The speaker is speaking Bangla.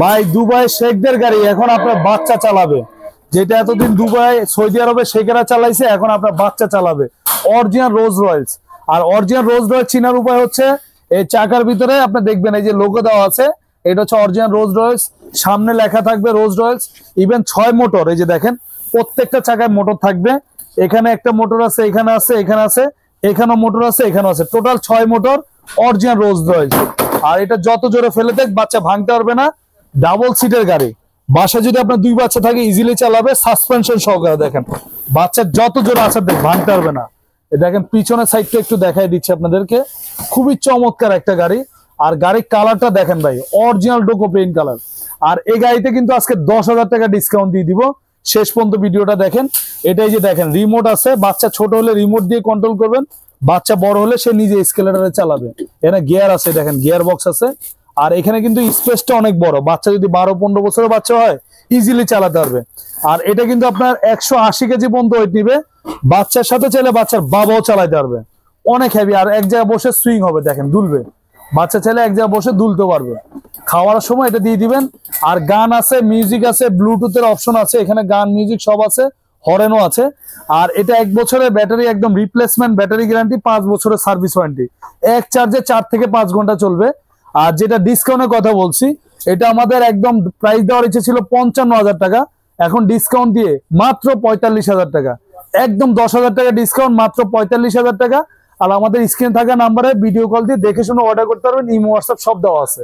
ভাই দুবাই শেখদের গাড়ি এখন আপনার বাচ্চা চালাবে, যেটা এতদিন দুবাই সৌদি আরবে শেখেরা চালাইছে এখন আপনার বাচ্চা চালাবে। অরিজিনাল রোজ রয়েলস। আর অরিজিনাল রোজ রয়েলস চিনার উপায় হচ্ছে এই চাকার ভিতরে আপনি দেখবেন এই যে লোগো দেওয়া আছে, এটা হচ্ছে অরিজিনাল রোজ রয়েলস। সামনে লেখা থাকবে রোজ রয়েলস। ইভেন 6 মোটর, এই যে দেখেন প্রত্যেকটা চাকায় মোটর থাকবে। এখানে একটা মোটর আছে, এখানে আছে, এখানে আছে, এখানেও মোটর আছে, এখানেও আছে, টোটাল 6 মোটর অরিজিনাল রোজ রয়েলস। আর এটা যত জোরে ফেলে দেখ বাচ্চা ভাঙতে পারবে না। ডাবল সিটের গাড়ি, বাসায় যদি আপনার 2 বাচ্চা থাকে ইজিলি চালাবে, সাসপেনশন সহকারে। দেখেন বাচ্চার যত জোরে আছে দেখ ভাঙতে পারবে না। দেখেন পিছনের সাইডটা একটু দেখাই দিচ্ছি আপনাদেরকে, খুবই চমৎকার একটা গাড়ি। আর গাড়ির কালারটা দেখেন ভাই, অরিজিনাল ডোকো পেইন্ট কালার। আর এই গাড়িতে কিন্তু আজকে 10,000 টাকা ডিসকাউন্ট দিয়ে দিব, শেষ পর্যন্ত ভিডিওটা দেখেন। এটাই যে দেখেন রিমোট আছে, বাচ্চা ছোট হলে রিমোট দিয়ে কন্ট্রোল করবেন, বাচ্চা বড় হলে সে নিজে স্কেলেটারে চালাবে। এখানে গিয়ার আছে, দেখেন গিয়ার বক্স আছে। আর এখানে কিন্তু স্পেসটা অনেক বড়, বাচ্চা যদি 12-15 বছরের বাচ্চা হয় ইজিলি চালাতে পারবে। আর এটা কিন্তু আপনার 180 কেজি পর্যন্ত ওয়েট নিবে, বাচ্চার সাথে চাইলে বাচ্চার বাবাও চালাতে পারবে, অনেক হেভি। আর এক জায়গায় বসে সুইং হবে, দেখেন দুলবে, বাচ্চা চাইলে এক জায়গায় বসে দুলতে পারবে। খাওয়ার সময় এটা দিয়ে দিবেন। আর গান আছে, মিউজিক আছে, ব্লুটুথের অপশন আছে, এখানে গান মিউজিক সব আছে, হরেনও আছে। আর এটা 1 বছরের ব্যাটারি, একদম রিপ্লেসমেন্ট ব্যাটারি গ্যারান্টি, 5 বছরের সার্ভিস ওয়ারেন্টি, এক চার্জে 4 থেকে 5 ঘন্টা চলবে। আর যেটা ডিসকাউন্টের কথা বলছি, এটা আমাদের একদম প্রাইস দেওয়ার ইচ্ছে ছিল 55,000 টাকা, এখন ডিসকাউন্ট দিয়ে মাত্র 45,000 টাকা, একদম 10,000 টাকা ডিসকাউন্ট, মাত্র 45,000 টাকা। আর আমাদের স্ক্রিনে থাকা নাম্বারে ভিডিও কল দিয়ে দেখে শুনে অর্ডার করতে পারবেন, ইমো হোয়াটসঅ্যাপ সব দেওয়া আছে।